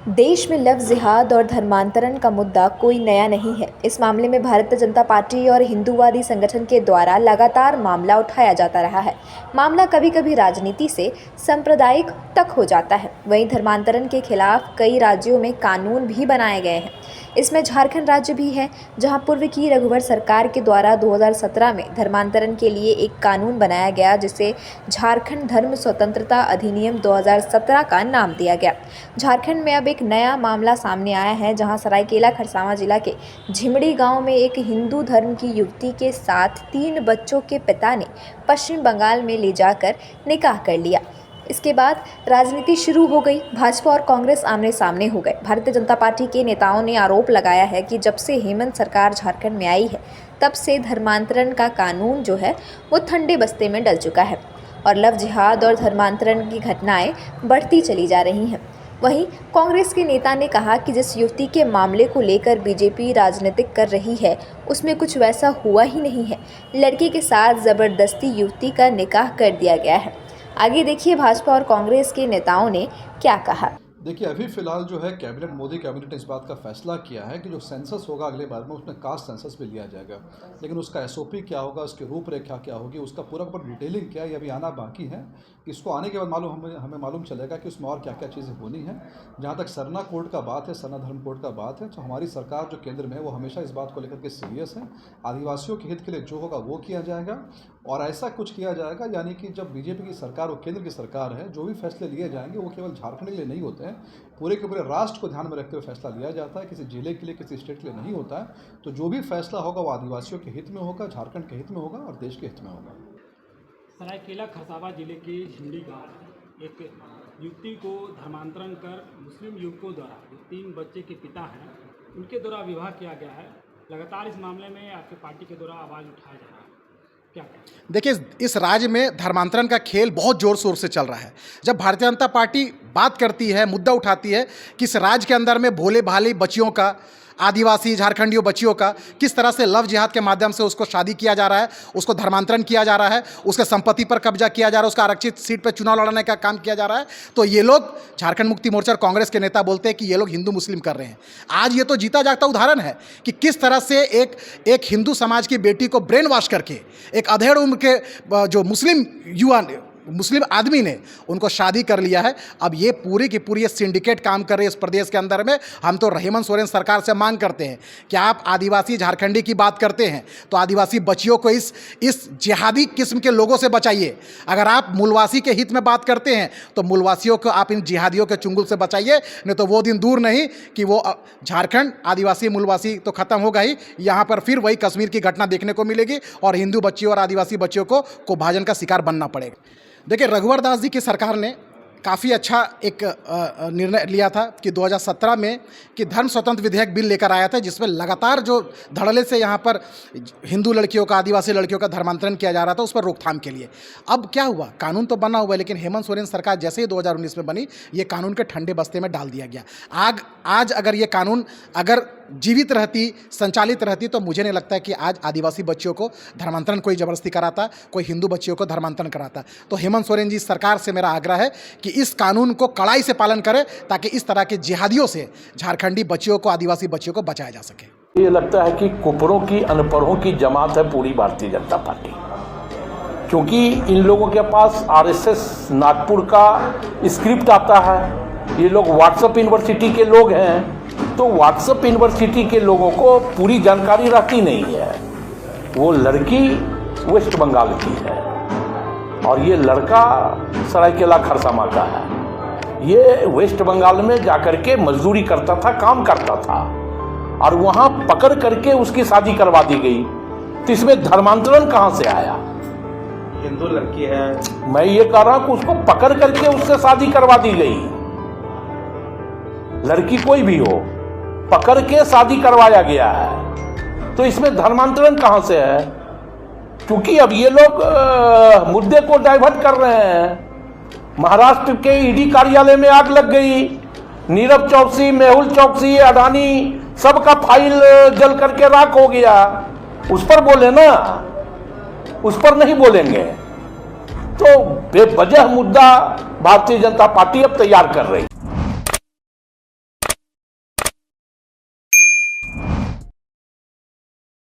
देश में लव जिहाद और धर्मांतरण का मुद्दा कोई नया नहीं है। इस मामले में भारतीय जनता पार्टी और हिंदूवादी संगठन के द्वारा लगातार मामला उठाया जाता रहा है। मामला कभी कभी राजनीति से सांप्रदायिक तक हो जाता है। वहीं धर्मांतरण के खिलाफ कई राज्यों में कानून भी बनाए गए हैं। इसमें झारखंड राज्य भी है, जहां पूर्व की रघुवर सरकार के द्वारा 2017 में धर्मांतरण के लिए एक कानून बनाया गया, जिसे झारखंड धर्म स्वतंत्रता अधिनियम 2017 का नाम दिया गया। झारखंड में अब एक नया मामला सामने आया है, जहां सरायकेला खरसावां जिला के झिमड़ी गांव में एक हिंदू धर्म की युवती के साथ 3 बच्चों के पिता ने पश्चिम बंगाल में ले जाकर निकाह कर लिया। इसके बाद राजनीति शुरू हो गई। भाजपा और कांग्रेस आमने सामने हो गए। भारतीय जनता पार्टी के नेताओं ने आरोप लगाया है कि जब से हेमंत सरकार झारखंड में आई है, तब से धर्मांतरण का कानून जो है वो ठंडे बस्ते में डल चुका है और लव जिहाद और धर्मांतरण की घटनाएं बढ़ती चली जा रही हैं। वहीं कांग्रेस के नेता ने कहा कि जिस युवती के मामले को लेकर बीजेपी राजनीतिक कर रही है, उसमें कुछ वैसा हुआ ही नहीं है। लड़के के साथ ज़बरदस्ती युवती का निकाह कर दिया गया है। आगे देखिए भाजपा और कांग्रेस के नेताओं ने क्या कहा। देखिए, अभी फिलहाल जो है मोदी कैबिनेट ने इस बात का फैसला किया है कि जो सेंसस होगा अगले बार में, उसमें कास्ट सेंसस भी लिया जाएगा। लेकिन उसका एसओपी क्या होगा, उसकी रूपरेखा क्या होगी, उसका पूरा डिटेलिंग क्या है, ये अभी आना बाकी है। इसको आने के बाद हमें मालूम चलेगा कि उसमें और क्या क्या चीज़ें होनी है। जहाँ तक सरना कोड का बात है, सरना धर्म कोड का बात है, तो हमारी सरकार जो केंद्र में है वो हमेशा इस बात को लेकर के सीरियस है। आदिवासियों के हित के लिए जो होगा वो किया जाएगा और ऐसा कुछ किया जाएगा, यानी कि जब बीजेपी की सरकार और केंद्र की सरकार है, जो भी फैसले लिए जाएंगे वो केवल झारखंड के लिए नहीं होते हैं, पूरे के पूरे राष्ट्र को ध्यान में रखते हुए फैसला लिया जाता है। किसी जिले के लिए, किसी स्टेट के लिए नहीं होता है। तो जो भी फैसला होगा वो आदिवासियों के हित में होगा, झारखंड के हित में होगा और देश के हित में होगा। सरायकेला खरसावां जिले के झिमड़ी गांव एक युवती को धर्मांतरण कर मुस्लिम युवकों द्वारा, जो 3 बच्चे के पिता हैं, उनके द्वारा विवाह किया गया है। लगातार इस मामले में आपकी पार्टी के द्वारा आवाज़ उठाया जा रहा है। देखिए, इस राज्य में धर्मांतरण का खेल बहुत जोर शोर से चल रहा है। जब भारतीय जनता पार्टी बात करती है, मुद्दा उठाती है कि इस राज्य के अंदर में भोले भाले बच्चियों का, आदिवासी झारखंडियों बच्चियों का किस तरह से लव जिहाद के माध्यम से उसको शादी किया जा रहा है, उसको धर्मांतरण किया जा रहा है, उसके संपत्ति पर कब्जा किया जा रहा है, उसका आरक्षित सीट पर चुनाव लड़ने का काम किया जा रहा है, तो ये लोग झारखंड मुक्ति मोर्चा और कांग्रेस के नेता बोलते हैं कि ये लोग हिंदू मुस्लिम कर रहे हैं। आज ये तो जीता जागता उदाहरण है कि किस तरह से एक हिंदू समाज की बेटी को ब्रेन वॉश करके एक अधेड़ उम्र के जो मुस्लिम आदमी ने उनको शादी कर लिया है। अब ये पूरी की पूरी सिंडिकेट काम कर रही है इस प्रदेश के अंदर में। हम तो हेमंत सोरेन सरकार से मांग करते हैं कि आप आदिवासी झारखंडी की बात करते हैं तो आदिवासी बच्चियों को इस जिहादी किस्म के लोगों से बचाइए। अगर आप मूलवासी के हित में बात करते हैं तो मूलवासियों को आप इन जिहादियों के चुंगल से बचाइए, नहीं तो वो दिन दूर नहीं कि वो झारखंड आदिवासी मूलवासी तो ख़त्म होगा ही, यहाँ पर फिर वही कश्मीर की घटना देखने को मिलेगी और हिंदू बच्चियों और आदिवासी बच्चियों को भाजन का शिकार बनना पड़ेगा। देखिए, रघुवर दास जी की सरकार ने काफ़ी अच्छा एक निर्णय लिया था कि 2017 में कि धर्म स्वतंत्र विधेयक बिल लेकर आया था, जिसमें लगातार जो धड़ल्ले से यहाँ पर हिंदू लड़कियों का, आदिवासी लड़कियों का धर्मांतरण किया जा रहा था, उस पर रोकथाम के लिए। अब क्या हुआ, कानून तो बना हुआ है, लेकिन हेमंत सोरेन सरकार जैसे ही 2019 में बनी, ये कानून के ठंडे बस्ते में डाल दिया गया। आज अगर ये कानून अगर जीवित रहती, संचालित रहती, तो मुझे नहीं लगता है कि आज आदिवासी बच्चियों को धर्मांतरण कोई ज़बरदस्ती कराता, कोई हिंदू बच्चियों को धर्मांतरण कराता। तो हेमंत सोरेन जी सरकार से मेरा आग्रह है कि इस कानून को कड़ाई से पालन करें, ताकि इस तरह के जिहादियों से झारखंडी बच्चियों को, आदिवासी बच्चियों को बचाया जा सके। ये लगता है कि कुपरों की, अनपढ़ों की जमात है पूरी भारतीय जनता पार्टी, क्योंकि इन लोगों के पास आरएसएस नागपुर का स्क्रिप्ट आता है। ये लोग व्हाट्सएप यूनिवर्सिटी के लोग हैं, तो व्हाट्सएप यूनिवर्सिटी के लोगों को पूरी जानकारी रहती नहीं है। वो लड़की वेस्ट बंगाल की है और ये लड़का सरायकेला खरसावां का है। ये वेस्ट बंगाल में जाकर के मजदूरी करता था, काम करता था और वहाँ पकड़ करके उसकी शादी करवा दी गई। तो इसमें धर्मांतरण कहाँ से आया? हिंदू लड़की है। मैं ये कह रहा हूँ कि उसको पकड़ करके उससे शादी करवा दी गई। लड़की कोई भी हो, पकड़ के शादी करवाया गया है, तो इसमें धर्मांतरण कहां से है? क्योंकि अब ये लोग मुद्दे को डाइवर्ट कर रहे हैं। महाराष्ट्र के ईडी कार्यालय में आग लग गई, नीरव चौकसी, मेहुल चौकसी, अडानी सबका फाइल जल करके राख हो गया। उस पर बोले ना, उस पर नहीं बोलेंगे। तो बेवजह मुद्दा भारतीय जनता पार्टी अब तैयार कर रही है।